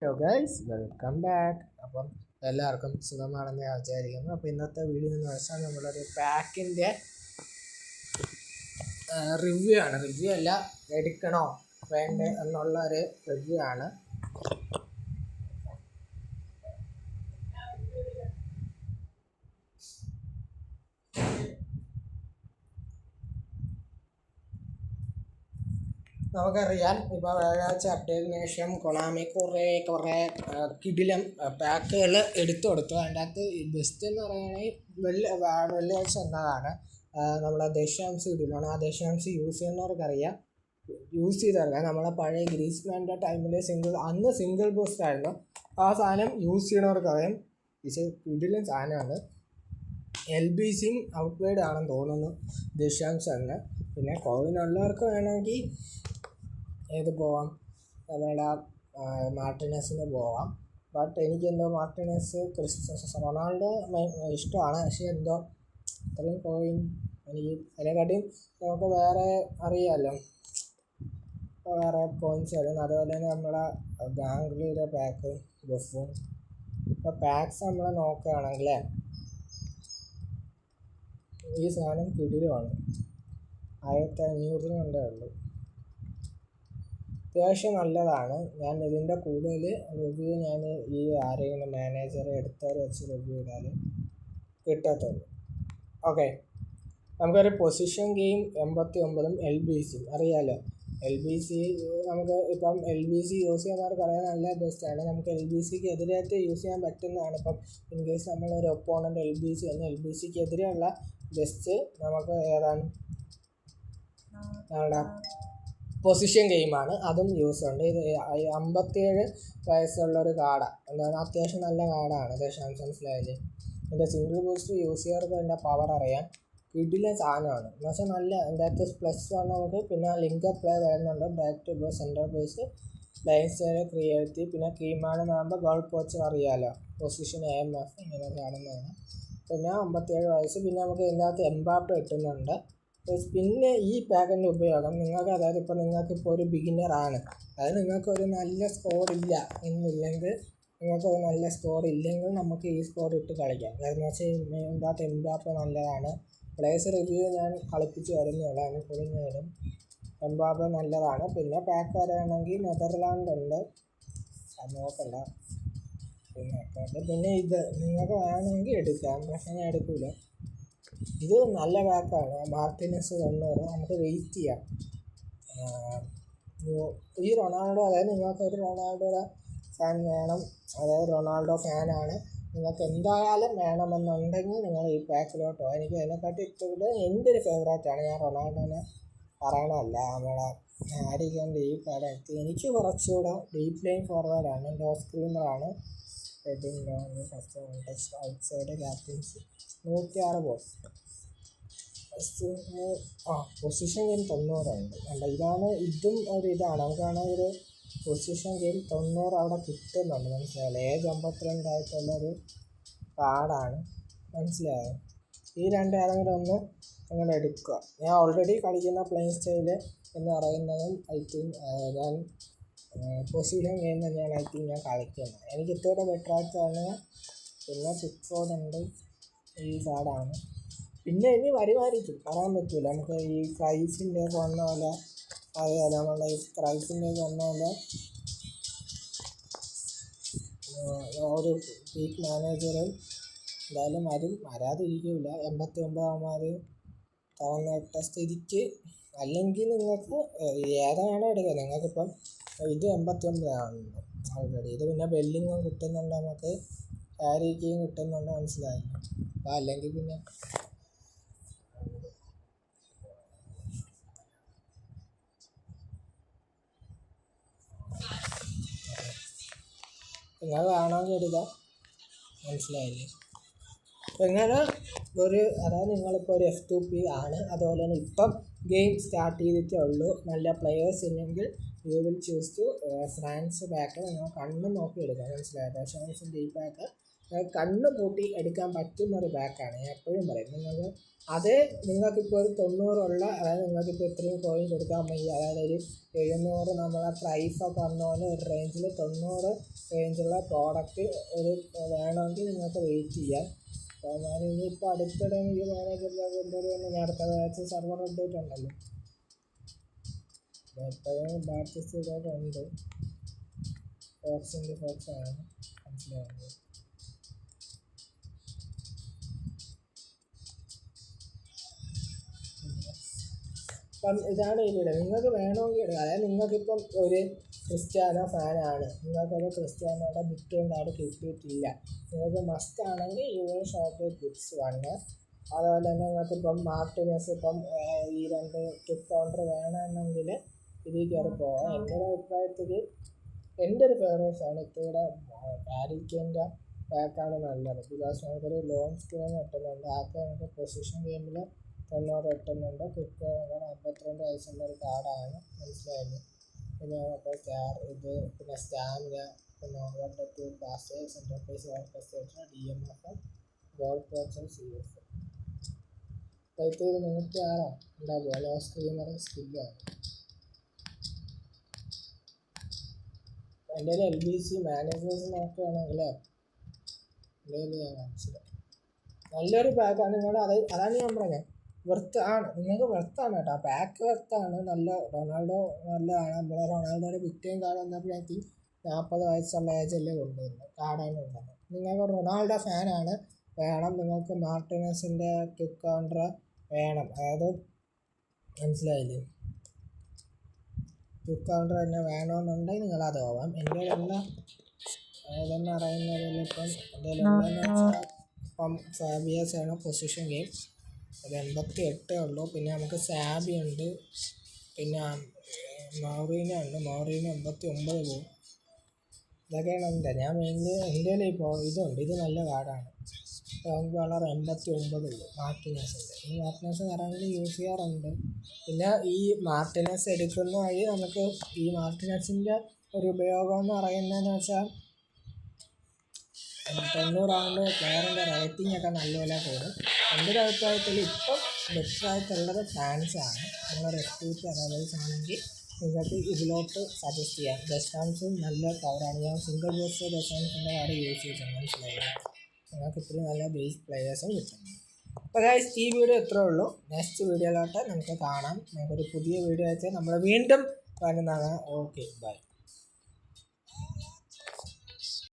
Hello guys, welcome back. അപ്പം എല്ലാവർക്കും സുഖമാണെന്ന് ഞാൻ വിചാരിക്കുന്നു. അപ്പോൾ ഇന്നത്തെ വീഡിയോ എന്ന് വെച്ചാൽ നമ്മളൊരു പാക്കിൻ്റെ റിവ്യൂ ആണ്. റിവ്യൂ അല്ല, എടുക്കണോ വേണ്ടേ എന്നുള്ള ഒരു റിവ്യൂ ആണ്. നമുക്കറിയാം, ഇപ്പോൾ വ്യാഴാഴ്ച അപ്ഡേറ്റിന് ശേഷം കൊണാമി കുറേ കിടിലം പാക്കുകൾ എടുത്തു കൊടുത്തു. അതിൻ്റെ അകത്ത് ബെസ്റ്റ് എന്ന് പറയുകയാണെങ്കിൽ വെള്ളിയാഴ്ച എന്നതാണ് നമ്മളെ ദശാംശ ഇടിലാണ്. ആ ദശാംശം യൂസ് ചെയ്യുന്നവർക്കറിയാം, യൂസ് ചെയ്തറിയാം. നമ്മളെ പഴയ ഗ്രീസ്മാൻ്റെ ടൈമിൽ അന്ന് സിംഗിൾ ബൂസ്റ്റ് ആയിരുന്നു. ആ സാധനം യൂസ് ചെയ്യുന്നവർക്കറിയാം, ഇത് കിടിലം സാധനമാണ്. LBC ഔട്ട്വേഡ് ആണെന്ന് തോന്നുന്നു ദശാംശം തന്നെ. പിന്നെ കോവിനുള്ളവർക്ക് വേണമെങ്കിൽ ഏത് പോവാം, നമ്മുടെ മാർട്ടിനസിന് പോവാം. ബട്ട് എനിക്കെന്തോ മാർട്ടിനസ് റൊണാൾഡോ ഇഷ്ടമാണ്. പക്ഷേ എന്തോ ഇത്രയും കോയിൻ എനിക്ക് അതിനെക്കാട്ടിയും നമുക്ക് വേറെ അറിയാമല്ലോ, വേറെ കോയിൻസ് വരുന്നു. അതുപോലെ തന്നെ നമ്മളെ ബാംഗ്ലൂരിലെ പാക്ക് ബഫും. ഇപ്പോൾ പാക്സ് നമ്മൾ നോക്കുകയാണെങ്കിൽ ഈ സാധനം കിടിലുമാണ്. 1500 കൊണ്ടേ ഉള്ളൂ. അത്യാവശ്യം നല്ലതാണ്. ഞാൻ ഇതിൻ്റെ കൂടുതൽ റിവ്യൂ ഞാൻ ഈ ആരെങ്കിലും മാനേജറെ എടുത്തവർ വെച്ച് റിവ്യൂ ചെയ്താൽ കിട്ടത്തുള്ളൂ. ഓക്കെ, നമുക്കൊരു പൊസിഷൻ ഗെയിം 89 LBC അറിയാമല്ലോ. LBC നമുക്ക് ഇപ്പം LBC യൂസ് ചെയ്യുന്നവർക്ക് അറിയാൻ നല്ല ബെസ്റ്റാണ്. നമുക്ക് LBCക്ക് എതിരായിട്ട് യൂസ് ചെയ്യാൻ പറ്റുന്നതാണ്. ഇപ്പം ഇൻ കേസ് നമ്മളൊരു ഒപ്പോണൻ്റ് LBC എന്ന് LBCക്ക് എതിരെയുള്ള ബെസ്റ്റ് നമുക്ക് ഏതാണ്, നമ്മുടെ പൊസിഷൻ ഗെയിമാണ്. അതും യൂസ് ഉണ്ട്. ഇത് 57 വയസ്സുള്ളൊരു കാർഡാണ്. എന്താണ്, അത്യാവശ്യം നല്ല കാർഡാണ് ദശാംശം സ്ലൈല്. ഇതിൻ്റെ സിംഗിൾ ബൂസ്റ്റ് യൂസ് ചെയ്യാർക്ക് അതിൻ്റെ പവർ അറിയാം. കിടില സാധനമാണ് എന്ന് വെച്ചാൽ നല്ല. എൻ്റെ അകത്ത് +1 നമുക്ക്. പിന്നെ ലിങ്ക് പ്ലേ വരുന്നുണ്ട്. ബാക്ക് ടു ബോ centre base line style creative. പിന്നെ കീമാണ് ആകുമ്പോൾ ഗോൾ പോച്ചർ അറിയാമല്ലോ. പൊസിഷൻ AMF ഇങ്ങനെ കാണുന്നതാണ്. പിന്നെ 57 വയസ്സ്. പിന്നെ നമുക്ക് ഇതിൻ്റെ അകത്ത് എംബാപ്പെ കിട്ടുന്നുണ്ട്. പിന്നെ ഈ പാക്കിൻ്റെ ഉപയോഗം നിങ്ങൾക്ക്, അതായത് ഇപ്പോൾ നിങ്ങൾക്കിപ്പോൾ ഒരു ബിഗിനറാണ്, അതായത് നിങ്ങൾക്കൊരു നല്ല സ്കോർ ഇല്ല എന്നില്ലെങ്കിൽ, നിങ്ങൾക്കൊരു നല്ല സ്കോർ ഇല്ലെങ്കിൽ നമുക്ക് ഈ സ്കോർ ഇട്ട് കളിക്കാം. കാരണം വെച്ചാൽ ഇതിൻ്റെ അകത്ത് എംബാപ്പെ നല്ലതാണ്. പ്ലേസ് റിവ്യൂ ഞാൻ കളിപ്പിച്ച് വരുന്നുള്ളൂ, അതിന് കൊടുങ്ങലും എംബാപ്പെ നല്ലതാണ്. പിന്നെ പാക്ക് വരാണെങ്കിൽ നെതർലാൻഡ് ഉണ്ട്, അത് നോക്കണ്ട. പിന്നെ ഇത് നിങ്ങൾക്ക് വേണമെങ്കിൽ എടുക്കാം, പക്ഷേ ഞാൻ എടുക്കില്ല. ഇത് നല്ല പാക്കാണ്. മാർട്ടിനസ് 90. നമുക്ക് വെയിറ്റ് ചെയ്യാം. ഈ റൊണാൾഡോ, അതായത് നിങ്ങൾക്കൊരു റൊണാൾഡോയുടെ ഫാൻ വേണം, അതായത് റൊണാൾഡോ ഫാനാണ് നിങ്ങൾക്ക് എന്തായാലും വേണമെന്നുണ്ടെങ്കിൽ നിങ്ങൾ ഈ പാക്കിലോട്ടോ. എനിക്ക് അതിനെക്കാട്ടി ഇഷ്ടപ്പെട്ട എൻ്റെ ഒരു ഫേവറേറ്റാണ്. ഞാൻ റൊണാൾഡോനെ പറയണമല്ല, നമ്മളെ ആരിക്കൻ്റെ ഈ പടത്ത് എനിക്ക് കുറച്ചുകൂടെ ഡീപ്പ് ലൈൻ ഫോർവേഡാണ്. ലോ സ്ക്രീമറാണ്. Heading long, first context, outside, captaincy 106 ball. Position game 90 ഉണ്ട്. അല്ല, ഇതും ഒരു ഇതാണ്. നമുക്കാണെങ്കിൽ ഒരു പൊസിഷൻ ഗെയിം 90 അവിടെ കിട്ടുന്നുണ്ട്. മനസ്സിലായല്ലോ. ഏജ് 52 ആയിട്ടുള്ളൊരു കാർഡാണ്. മനസ്സിലായോ? ഈ രണ്ട് ഏതെങ്കിലും ഒന്ന് നിങ്ങൾ എടുക്കുക. ഞാൻ ഓൾറെഡി കളിക്കുന്ന പ്ലേയിങ് സ്റ്റൈല് എന്ന് പറയുന്നതും ഞാൻ പൊസിഷൻ ഗെയിം തന്നെയാണ് ഞാൻ കളിക്കുന്നത്. എനിക്ക് ഇത്രയും ബെറ്ററായിട്ടാണ്. പിന്നെ പിക്ഫോർഡ് ഉണ്ട്. ഈ കാർഡാണ്. പിന്നെ ഇനി വരുമായിരിക്കും, പറയാൻ പറ്റില്ല. നമുക്ക് ഈ ക്രൈസിൻ്റെ ഒക്കെ വന്ന പോലെ, അറിയാം, നമ്മുടെ ഈ ക്രൈസിൻ്റെ ഒക്കെ വന്ന പോലെ ഒരു പീക്ക് മാനേജറും എന്തായാലും വരാതിരിക്കില്ല. 89 തുറന്നിട്ട സ്ഥിതിക്ക്. അല്ലെങ്കിൽ നിങ്ങൾക്ക് ഏതാണോ എടുക്കുക. നിങ്ങൾക്കിപ്പം ഇത് 89 ആണല്ലോ ഓൾറെഡി. ഇത് പിന്നെ ബെല്ലിങ്ങും കിട്ടുന്നുണ്ട്, നമുക്ക് ഹാരിക്കെയും കിട്ടുന്നുണ്ട്. മനസ്സിലായില്ല. അപ്പോൾ അല്ലെങ്കിൽ പിന്നെ നിങ്ങൾ വേണമെങ്കിൽ എടുക്കാം. മനസ്സിലായില്ലേ? അപ്പോൾ ഇങ്ങനെ അതായത് നിങ്ങളിപ്പോൾ ഒരു F2P ആണ്. അതുപോലെ തന്നെ ഇപ്പം ഗെയിം സ്റ്റാർട്ട് ചെയ്തിട്ടേ ഉള്ളൂ. നല്ല പ്ലെയേഴ്സ് ഇല്ലെങ്കിൽ you will choose to France pack. നിങ്ങൾ കണ്ണും നോക്കി എടുക്കാം. മനസ്സിലായത്? ദശാംശത്തിൻ്റെ ഈ പാക്ക് കണ്ണ് പൂട്ടി എടുക്കാൻ പറ്റുന്നൊരു പാക്കാണ്. ഞാൻ എപ്പോഴും പറയും നിങ്ങൾക്ക് നിങ്ങൾക്കിപ്പോൾ ഒരു 90 അതായത് നിങ്ങൾക്കിപ്പോൾ ഇത്രയും കോയിൻ കൊടുക്കാൻ വയ്യ, അതായത് ഒരു 700 നമ്മളെ പ്രൈസൊക്കെ വന്ന പോലെ ഒരു റേഞ്ചിൽ 90 റേഞ്ചുള്ള പ്രോഡക്റ്റ് വേണമെങ്കിൽ നിങ്ങൾക്ക് വെയിറ്റ് ചെയ്യാം. അപ്പോൾ ഞാൻ ഇനിയിപ്പോൾ അടുത്തിടെ എനിക്ക് മാനേജറിലേക്ക് കൊണ്ടുവരുമെന്ന് നേരത്തെ വായിച്ച സർവർ അപ്ഡേറ്റ് ഉണ്ടല്ലോ, എപ്പോഴും ബാപ്റ്റിസ്റ്റ് ഇതൊക്കെ ഉണ്ട്. ഫോക്സ് ആണ് മനസ്സിലാവുന്നത്. അപ്പം ഇതാണ് ഈ വീഡിയോ. നിങ്ങൾക്ക് വേണമെങ്കിൽ എടുക്കാം. അതായത് നിങ്ങൾക്കിപ്പം ഒരു ക്രിസ്ത്യാനോ ഫാനാണ്, നിങ്ങൾക്കത് ക്രിസ്ത്യാനോയുടെ ബിറ്റ്കോയിൻ കാർഡ് കിട്ടിയിട്ടില്ല, നിങ്ങൾക്ക് മസ്റ്റ് ആണെങ്കിൽ you will shop goods one. അതുപോലെ തന്നെ നിങ്ങൾക്കിപ്പം മാർട്ടിനസ് ഇപ്പം ഈ 2 ക്ലിക്ക് കൗണ്ടർ വേണമെങ്കിൽ ഇതിൽ കയറി പോകാം. എൻ്റെ ഒരു അഭിപ്രായത്തിൽ എൻ്റെ ഒരു ഫേവറേറ്റ്സാണ് ഇത്തിരി പാരിക്കേൻ്റെ പാക്കാണ് നല്ലത്. ബിക്കോസ് നമുക്കൊരു ലോൺ സ്ക്രീൻ കിട്ടുന്നുണ്ട്, ആക്കെ നമുക്ക് പൊസിഷൻ ഗെയിമിൽ 90 കിട്ടുന്നുണ്ട്. ക്വിക്ക് 52 വയസ്സുള്ള ഒരു കാർഡാണ്, മനസ്സിലായല്ലോ. പിന്നെ നമുക്ക് പിന്നെ സ്റ്റാമിന, പിന്നെ ഓവർടു pastors enterprise orchestration DMF goal poacher CF type 106 ഉണ്ടാവുക. ലോ സ്ക്രീമർ സ്കില്ലാണ്. എൻ്റെ LBC മാനേജേഴ്സ് നോക്കുകയാണെങ്കിൽ ഞാൻ കാണിച്ചത് നല്ലൊരു പാക്കാണ്. നിങ്ങൾ അതാണ് ഞാൻ പറഞ്ഞത്, വെർത്താണ്, നിങ്ങൾക്ക് വെർത്താണ് കേട്ടോ. പാക്ക് വെർത്താണ്. നല്ല റൊണാൾഡോ നല്ലതാണ്. നമ്മളെ റൊണാൾഡോയുടെ ബിറ്റ്കോയിൻ കാർഡ് വന്നപ്പോഴേക്ക് 40 വയസ്സുള്ള ഏജല്ലേ കൊണ്ടുവരുന്നത്, കാർഡാണ് കൊണ്ടുവരുന്നത്. നിങ്ങൾക്ക് റൊണാൾഡോ ഫാനാണ് വേണം, നിങ്ങൾക്ക് മാർട്ടിനസിൻ്റെ ക്വിക്ക് കൗണ്ടർ വേണം, അതായത് മനസ്സിലായില്ലേ, ക്വിക്ക് കൗണ്ടർ തന്നെ വേണമെന്നുണ്ടെങ്കിൽ നിങ്ങളത് പോകാം. എൻ്റെ ഏതെന്ന് പറയുന്നതിൽ ഇപ്പം എൻ്റെ ഇപ്പം ഫാബിയസ് ആണ് പൊസിഷൻ ഗെയിം, അത് 88 ഉള്ളൂ. പിന്നെ നമുക്ക് സാബി ഉണ്ട്, പിന്നെ മൗറീനോ ഉണ്ട്, മൗറീനോ 89 പോകും. ഇതൊക്കെയാണ് ഞാൻ മെയിൻലി എൻ്റെ ഇപ്പോൾ ഇതുണ്ട്, ഇത് നല്ല കാർഡാണ്. നമുക്ക് വളരെ 89 ഉള്ളൂ മാർട്ടിനസിൻ്റെ. ഈ മാർട്ടിനസ് നിറങ്ങളിൽ യൂസ് ചെയ്യാറുണ്ട്. പിന്നെ ഈ മാർട്ടിനസ് എടുക്കുന്ന വഴി നമുക്ക് ഈ മാർട്ടിനസിൻ്റെ ഒരു ഉപയോഗം എന്ന് പറയുന്നതെന്ന് വെച്ചാൽ 90 പ്ലെയറിൻ്റെ റേറ്റിംഗ് ഒക്കെ നല്ലപോലെ കൂടും. എൻ്റെ ഒരു അഭിപ്രായത്തിൽ ഇപ്പം ബെറ്ററായിട്ടുള്ളത് ഫാൻസാണ്. നമ്മൾ റെസ്പീറ്റ് അതേപോലെ ആണെങ്കിൽ നിങ്ങൾക്ക് ഇതിലോട്ട് സജസ്റ്റ് ചെയ്യാം. ഡെസ്റ്റാൻസും നല്ല പവറാണ്. ഞാൻ സിംഗിൾ ബോക്സ് ഡെസ്റ്റാൻസിൻ്റെ കാർഡ് യൂസ് ചെയ്തിട്ടുണ്ട്, മനസ്സിലായില്ല. നിങ്ങൾക്ക് ഇത്രയും നല്ല ബേസ് പ്ലെയേഴ്സും കിട്ടുന്നു. അപ്പോൾ ഗൈസ് ഈ വീഡിയോ ഇത്രേ ഉള്ളൂ. നെക്സ്റ്റ് വീഡിയോയിലോട്ട് നമുക്ക് കാണാം. നമുക്കൊരു പുതിയ വീഡിയോ വെച്ചാൽ നമ്മൾ വീണ്ടും കാണുന്നതാണ്. Okay, by.